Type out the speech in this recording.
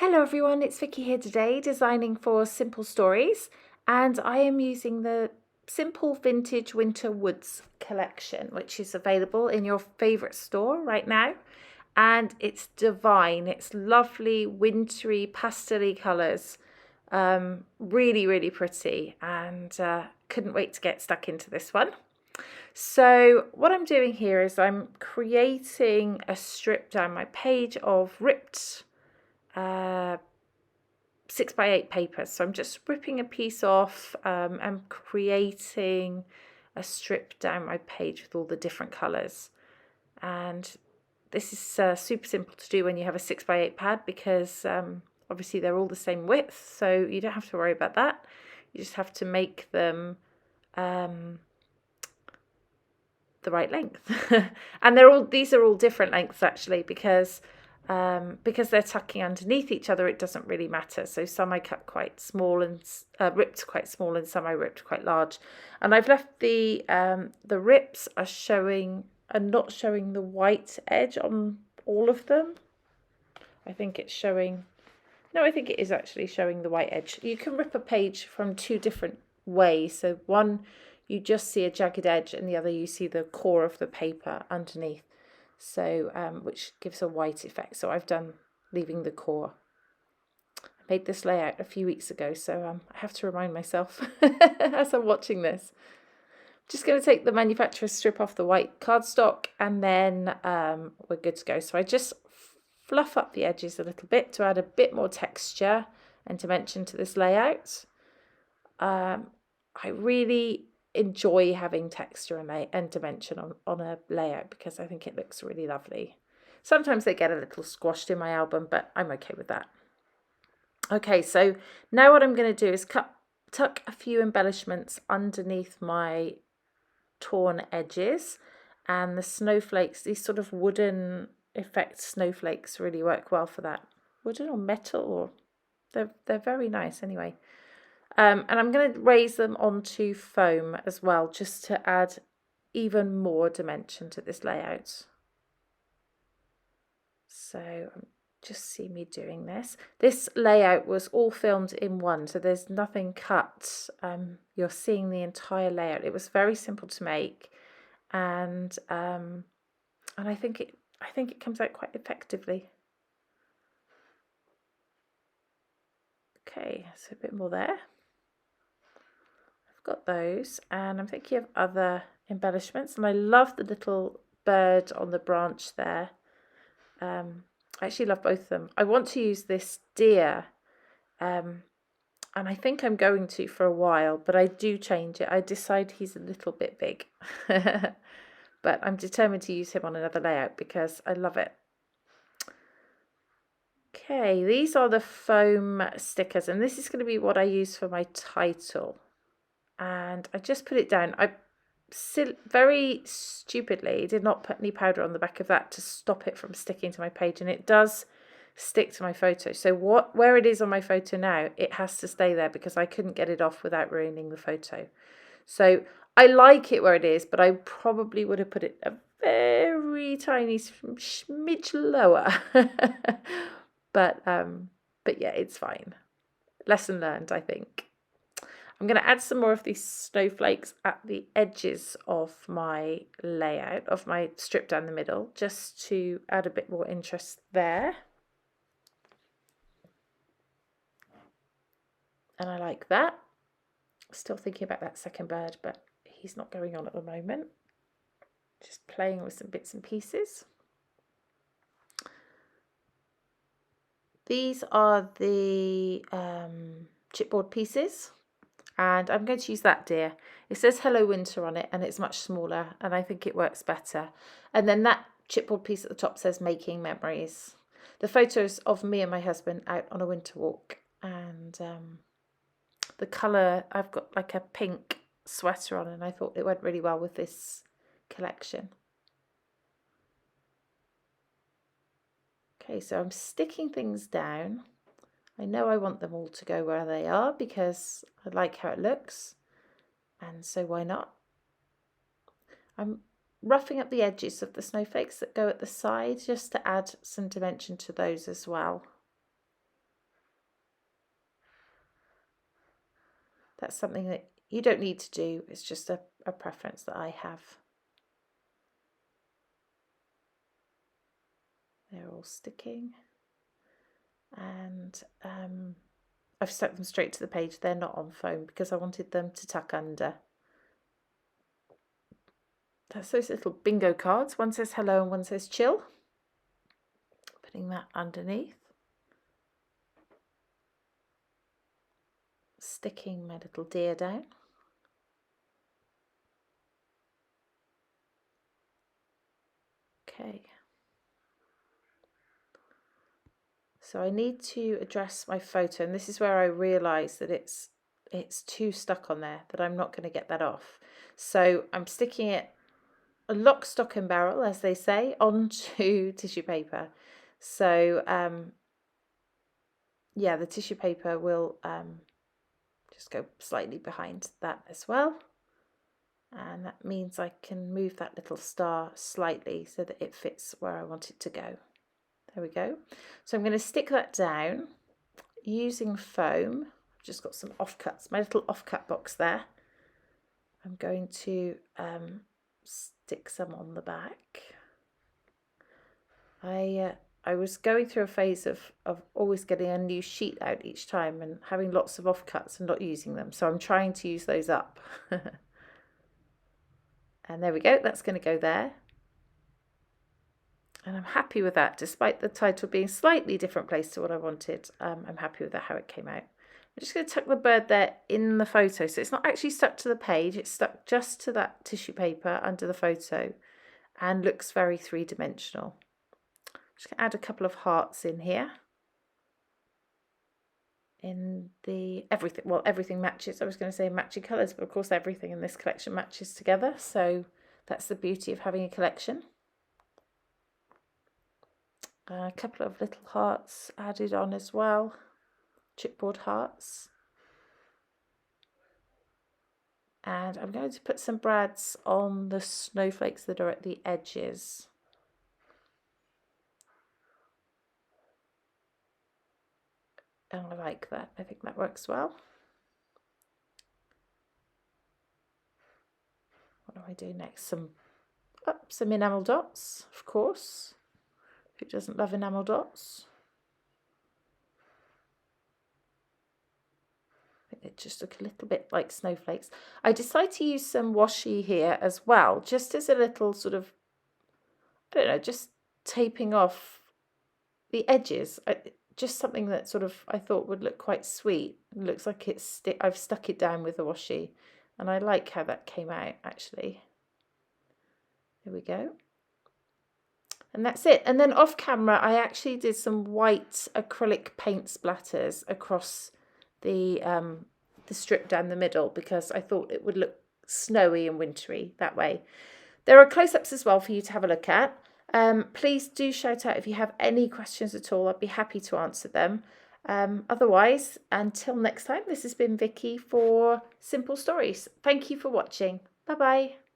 Hello everyone, it's Vicki here today, designing for Simple Stories, and I am using the Simple Vintage Winter Woods collection, which is available in your favourite store right now. And it's divine, it's lovely, wintry, pastel-y colours, really pretty, and couldn't wait to get stuck into this one. So what I'm doing here is I'm creating a strip down my page of ripped 6x8 paper. So I'm just ripping a piece off and creating a strip down my page with all the different colours. And this is super simple to do when you have a 6x8 pad because obviously they're all the same width, so you don't have to worry about that. You just have to make them the right length. And these are all different lengths actually because they're tucking underneath each other, it doesn't really matter. So some I cut quite small and ripped quite small, and some I ripped quite large. And I've left the rips are not showing the white edge on all of them. I think it's showing. No, I think it is actually showing the white edge. You can rip a page from two different ways. So one, you just see a jagged edge, and the other you see the core of the paper underneath. So which gives a white effect. So I've done leaving the core. I made this layout a few weeks ago, so I have to remind myself as I'm watching this. Just going to take the manufacturer's strip off the white cardstock, and then we're good to go. So I just fluff up the edges a little bit to add a bit more texture and dimension to this layout. I really enjoy having texture and dimension on a layout because I think it looks really lovely. Sometimes they get a little squashed in my album, but I'm okay with that. Okay, so now what I'm going to do is tuck a few embellishments underneath my torn edges, and the snowflakes, these sort of wooden effect snowflakes really work well for that. Wooden or metal, or they're very nice anyway. And I'm going to raise them onto foam as well, just to add even more dimension to this layout. So just see me doing this. This layout was all filmed in one, so there's nothing cut. You're seeing the entire layout. It was very simple to make, and I think it comes out quite effectively. Okay, so a bit more there. Got those, and I'm thinking of other embellishments, and I love the little bird on the branch there. I actually love both of them. I want to use this deer, and I think I'm going to for a while, but I do change it. I decide he's a little bit big, but I'm determined to use him on another layout because I love it. Okay, these are the foam stickers, and this is going to be what I use for my title. And I just put it down. I very stupidly did not put any powder on the back of that to stop it from sticking to my page, and it does stick to my photo. So where it is on my photo now, it has to stay there because I couldn't get it off without ruining the photo. So I like it where it is, but I probably would have put it a very tiny smidge lower. but yeah, it's fine. Lesson learned, I think. I'm going to add some more of these snowflakes at the edges of my layout, of my strip down the middle, just to add a bit more interest there. And I like that. Still thinking about that second bird, but he's not going on at the moment. Just playing with some bits and pieces. These are the chipboard pieces. And I'm going to use that deer. It says Hello Winter on it, and it's much smaller, and I think it works better. And then that chipboard piece at the top says Making Memories. The photos of me and my husband out on a winter walk, and the colour, I've got like a pink sweater on, and I thought it went really well with this collection. Okay, so I'm sticking things down. I know I want them all to go where they are because I like how it looks, and so why not? I'm roughing up the edges of the snowflakes that go at the side just to add some dimension to those as well. that's something that you don't need to do. It's just a preference that I have. They're all sticking, and I've stuck them straight to the page. They're not on foam because I wanted them to tuck under. That's those little bingo cards. One says hello and one says chill. Putting that underneath. Sticking my little deer down. Okay. So I need to address my photo, and this is where I realise that it's too stuck on there, that I'm not going to get that off. So I'm sticking it lock, stock and barrel, as they say, onto tissue paper. So yeah, the tissue paper will just go slightly behind that as well. And that means I can move that little star slightly so that it fits where I want it to go. There we go. So I'm going to stick that down using foam. I've just got some offcuts, my little offcut box there. I'm going to stick some on the back. I was going through a phase of always getting a new sheet out each time and having lots of offcuts and not using them. So I'm trying to use those up. And there we go, that's going to go there. And I'm happy with that, despite the title being slightly different place to what I wanted. I'm happy with how it came out. I'm just going to tuck the bird there in the photo. So it's not actually stuck to the page, it's stuck just to that tissue paper under the photo and looks very three-dimensional. Just going to add a couple of hearts in here. In the everything, well, everything matches. I was going to say matching colours, but of course everything in this collection matches together. So that's the beauty of having a collection. A couple of little hearts added on as well, chipboard hearts. And I'm going to put some brads on the snowflakes that are at the edges. And I like that. I think that works well. What do I do next? Some enamel dots, of course. Who doesn't love enamel dots? It just look a little bit like snowflakes. I decided to use some washi here as well, just as a little sort of, I don't know, just taping off the edges. Just something that sort of I thought would look quite sweet. It looks like I've stuck it down with the washi, and I like how that came out actually. There we go. And that's it. And then off camera, I actually did some white acrylic paint splatters across the strip down the middle because I thought it would look snowy and wintry that way. There are close-ups as well for you to have a look at. Please do shout out if you have any questions at all. I'd be happy to answer them. Otherwise, until next time, this has been Vicky for Simple Stories. Thank you for watching. Bye-bye.